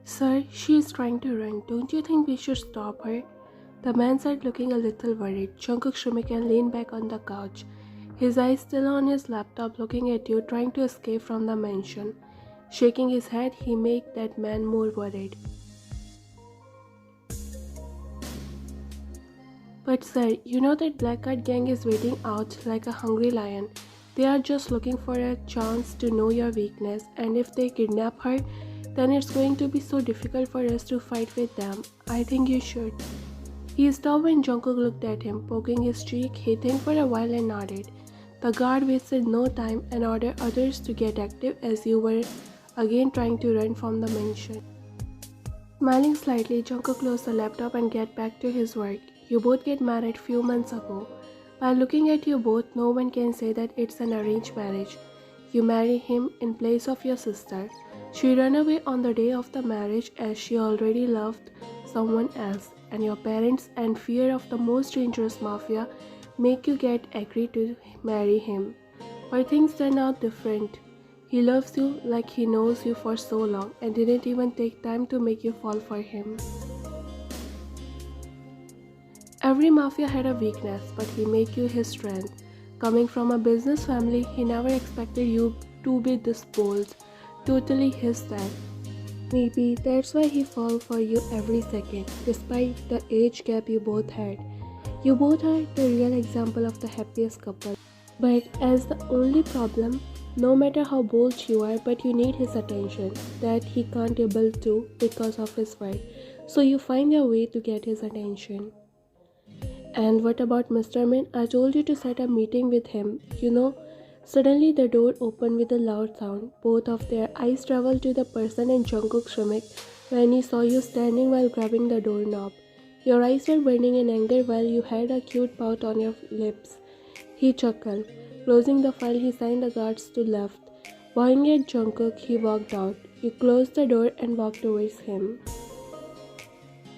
Sir, she is trying to run. Don't you think we should stop her? The man said, looking a little worried. Jungkook Shumik and leaned back on the couch, his eyes still on his laptop, looking at you, trying to escape from the mansion. Shaking his head, he made that man more worried. But sir, you know that Black Card gang is waiting out like a hungry lion. They are just looking for a chance to know your weakness, and if they kidnap her, then it's going to be so difficult for us to fight with them. I think you should. He stopped when Jungkook looked at him, poking his cheek. He think for a while and nodded. The guard wasted no time and ordered others to get active as you were again trying to run from the mansion. Smiling slightly, Jungkook closed the laptop and get back to his work. You both get married few months ago. By looking at you both, no one can say that it's an arranged marriage. You marry him in place of your sister. She ran away on the day of the marriage as she already loved someone else, and your parents and fear of the most dangerous mafia make you get agree to marry him. But things turn out different. He loves you like he knows you for so long and didn't even take time to make you fall for him. Every mafia had a weakness, but he made you his strength. Coming from a business family, he never expected you to be this bold, totally his type. Maybe that's why he fell for you every second, despite the age gap you both had. You both are the real example of the happiest couple. But as the only problem, no matter how bold you are, but you need his attention, that he can't able to because of his work. So you find your way to get his attention. And what about Mr. Min? I told you to set a meeting with him. Suddenly the door opened with a loud sound. Both of their eyes traveled to the person in Jungkook Shumik when he saw you standing while grabbing the doorknob. Your eyes were burning in anger while you had a cute pout on your lips. He chuckled. Closing the file, he signed the guards to left. Bowing at Jungkook, he walked out. You closed the door and walked towards him.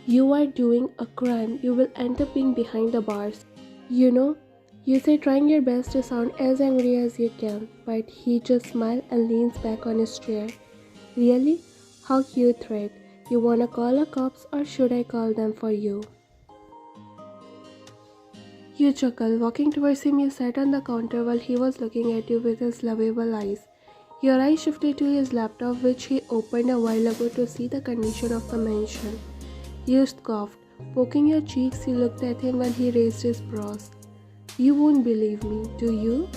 You are doing a crime. You will end up being behind the bars. You say trying your best to sound as angry as you can, but he just smiles and leans back on his chair. Really? How cute threat. You wanna call the cops or should I call them for you? You chuckle. Walking towards him, you sat on the counter while he was looking at you with his lovable eyes. Your eyes shifted to his laptop, which he opened a while ago to see the condition of the mansion. You scoffed. Poking your cheeks, you looked at him while he raised his brows. You won't believe me, do you?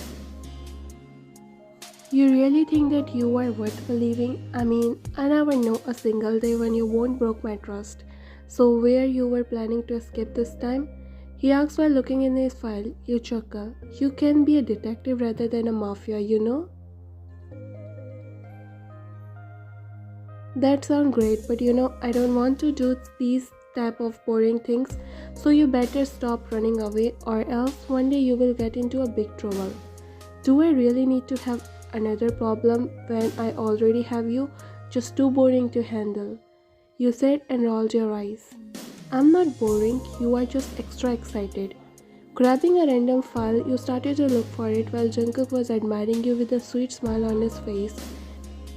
You really think that you are worth believing? I mean, I never know a single day when you won't broke my trust. So where you were planning to escape this time? He asked while looking in his file. You chuckle. You can be a detective rather than a mafia, you know? That sounds great, but I don't want to do these type of boring things, so you better stop running away or else one day you will get into a big trouble. Do I really need to have another problem when I already have you? Just too boring to handle. You said and rolled your eyes. I'm not boring, you are just extra excited. Grabbing a random file, you started to look for it while Jungkook was admiring you with a sweet smile on his face.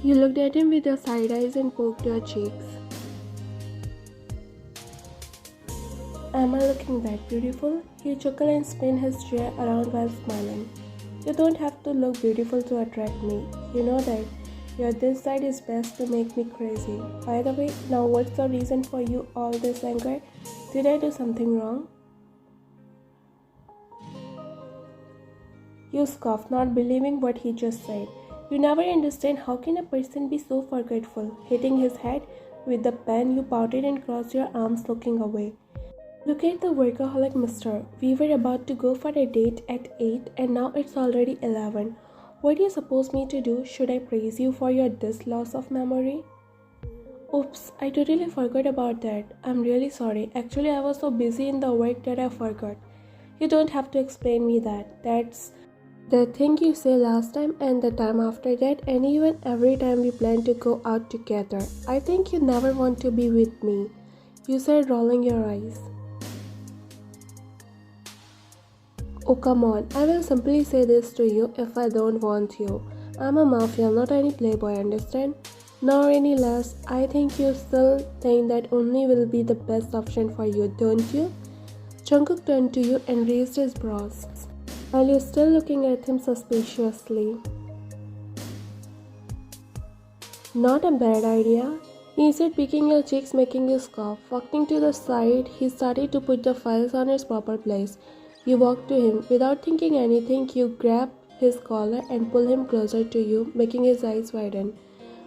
You looked at him with your side eyes and poked your cheeks. Am I looking that beautiful? He chuckled and spun his chair around while smiling. You don't have to look beautiful to attract me. You know that. Your this side is best to make me crazy. By the way, now what's the reason for you all this anger? Did I do something wrong? You scoffed, not believing what he just said. You never understand how can a person be so forgetful. Hitting his head with the pen, you pouted and crossed your arms looking away. Look at the workaholic mister. We were about to go for a date at 8 and now it's already 11. What do you suppose me to do? Should I praise you for your this loss of memory? Oops, I totally forgot about that. I'm really sorry. Actually, I was so busy in the work that I forgot. You don't have to explain me that. That's the thing you say last time and the time after that and even every time we plan to go out together. I think you never want to be with me. You said, rolling your eyes. Oh come on, I will simply say this to you if I don't want you. I'm a mafia, not any playboy, understand? Nor any less. I think you still think that only will be the best option for you, don't you? Jungkook turned to you and raised his brows, while you're still looking at him suspiciously. Not a bad idea, he said, picking your cheeks, making you cough. Walking to the side, he started to put the files on its proper place. You walked to him. Without thinking anything, you grabbed his collar and pulled him closer to you, making his eyes widen.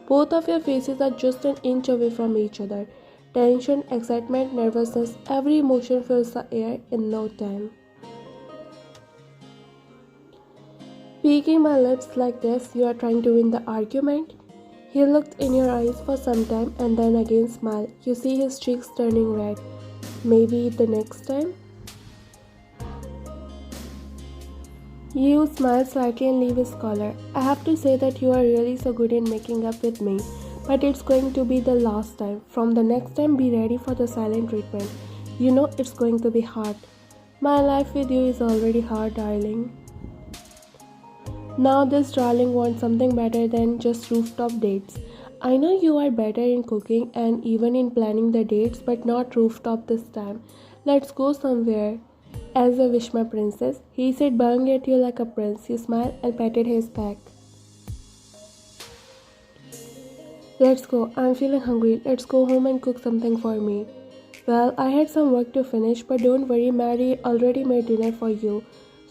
Both of your faces are just an inch away from each other. Tension, excitement, nervousness, every emotion fills the air in no time. Peeking my lips like this, you are trying to win the argument? He looked in your eyes for some time and then again smiled. You see his cheeks turning red. Maybe the next time? You smile slightly and leave his collar. I have to say that you are really so good in making up with me. But it's going to be the last time. From the next time, be ready for the silent treatment. You know it's going to be hard. My life with you is already hard, darling. Now this darling wants something better than just rooftop dates. I know you are better in cooking and even in planning the dates, but not rooftop this time. Let's go somewhere. As you wish, my princess, he said, bowing at you like a prince. You smiled and patted his back. Let's go. I'm feeling hungry. Let's go home and cook something for me. Well, I had some work to finish, but don't worry, Mary already made dinner for you.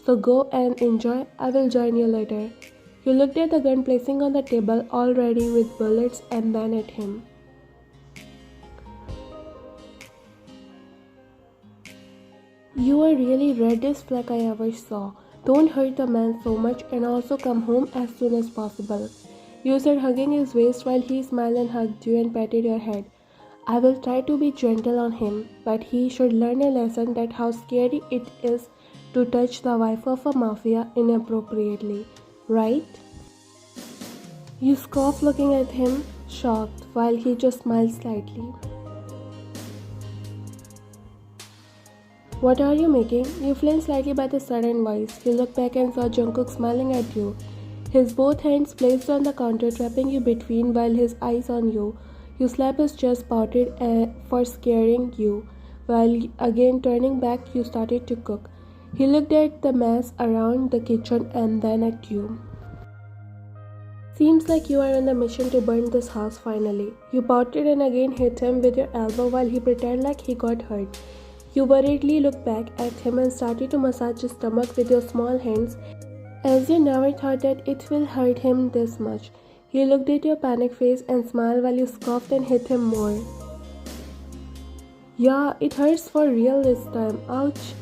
So go and enjoy. I will join you later. You looked at the gun placing on the table, all ready with bullets, and then at him. You are really reddest flag I ever saw. Don't hurt the man so much and also come home as soon as possible. You said, hugging his waist while he smiled and hugged you and patted your head. I will try to be gentle on him, but he should learn a lesson that how scary it is to touch the wife of a mafia inappropriately, right? You scoffed, looking at him, shocked, while he just smiled slightly. What are you making? You flinched slightly by the sudden voice. You looked back and saw Jungkook smiling at you, his both hands placed on the counter, trapping you between while his eyes on you. You slapped his chest, pouted for scaring you, while again turning back, you started to cook. He looked at the mess around the kitchen and then at you. Seems like you are on a mission to burn this house finally. You pouted and again hit him with your elbow while he pretended like he got hurt. You worriedly looked back at him and started to massage his stomach with your small hands, as you never thought that it will hurt him this much. He looked at your panicked face and smiled while you scoffed and hit him more. Yeah, it hurts for real this time. Ouch.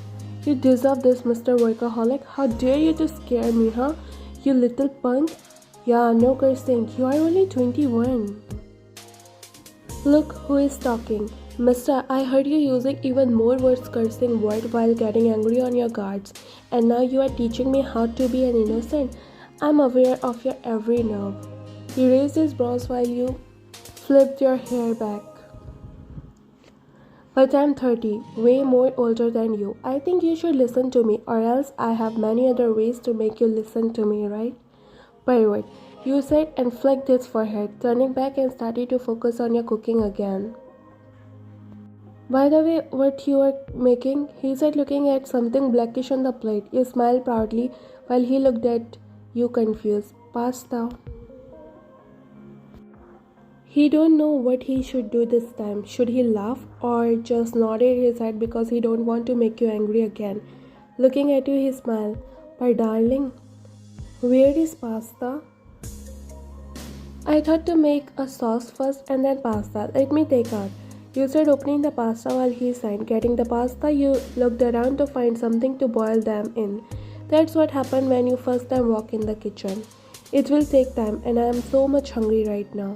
You deserve this, Mr. Workaholic. How dare you to scare me, huh? You little punk. Yeah, no cursing. You are only 21. Look who is talking. Mister, I heard you using even more worse cursing word while getting angry on your guards. And now you are teaching me how to be an innocent. I'm aware of your every nerve. He raised his brows while you flipped your hair back. But I'm 30, way more older than you. I think you should listen to me, or else I have many other ways to make you listen to me, right? Pirate, you said and flicked his forehead, turning back and started to focus on your cooking again. By the way, what you are making? He said, looking at something blackish on the plate. You smiled proudly while he looked at you confused. Pasta. He don't know what he should do this time. Should he laugh or just nodded his head because he don't want to make you angry again? Looking at you, he smiled. But darling, where is pasta? I thought to make a sauce first and then pasta. Let me take out. You said, opening the pasta while he signed. Getting the pasta, you looked around to find something to boil them in. That's what happened when you first time walk in the kitchen. It will take time and I am so much hungry right now.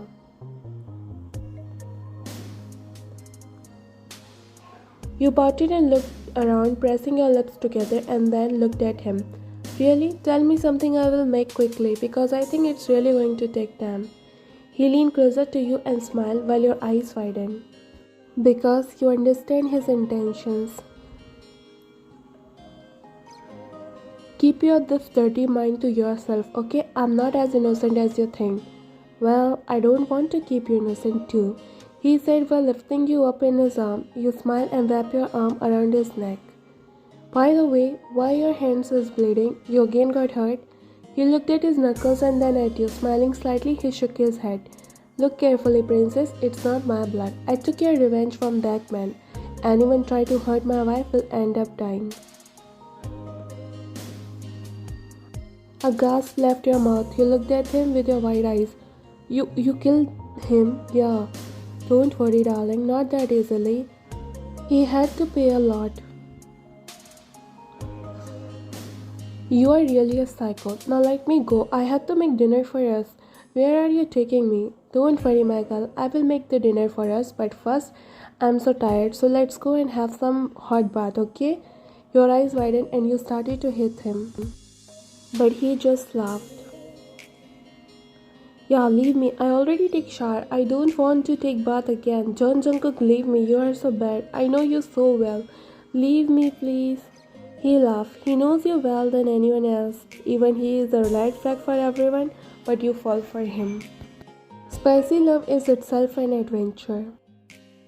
You pouted and looked around, pressing your lips together, and then looked at him. Really? Tell me something I will make quickly, because I think it's really going to take time. He leaned closer to you and smiled while your eyes widened. Because you understand his intentions. Keep your this dirty mind to yourself, okay? I'm not as innocent as you think. Well, I don't want to keep you innocent too, he said while lifting you up in his arm. You smile and wrap your arm around his neck. By the way, why your hands is bleeding? You again got hurt? He looked at his knuckles and then at you. Smiling slightly, he shook his head. Look carefully, princess. It's not my blood. I took your revenge from that man. Anyone try to hurt my wife will end up dying. A gasp left your mouth. You looked at him with your wide eyes. You killed him? Yeah. Don't worry, darling. Not that easily. He had to pay a lot. You are really a psycho. Now let me go. I have to make dinner for us. Where are you taking me? Don't worry, my girl. I will make the dinner for us. But first, I'm so tired. So let's go and have some hot bath, okay? Your eyes widened and you started to hit him. But he just laughed. Yeah, leave me. I already take shower. I don't want to take bath again. John Jungkook, leave me. You are so bad. I know you so well. Leave me, please. He laughed. He knows you well than anyone else. Even he is a red flag for everyone, but you fall for him. Spicy love is itself an adventure.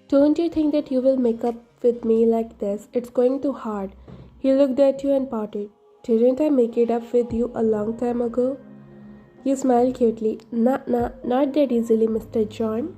Don't you think that you will make up with me like this? It's going too hard. He looked at you and pouted. Didn't I make it up with you a long time ago? You smiled cutely. Nah, not that easily, Mr. John.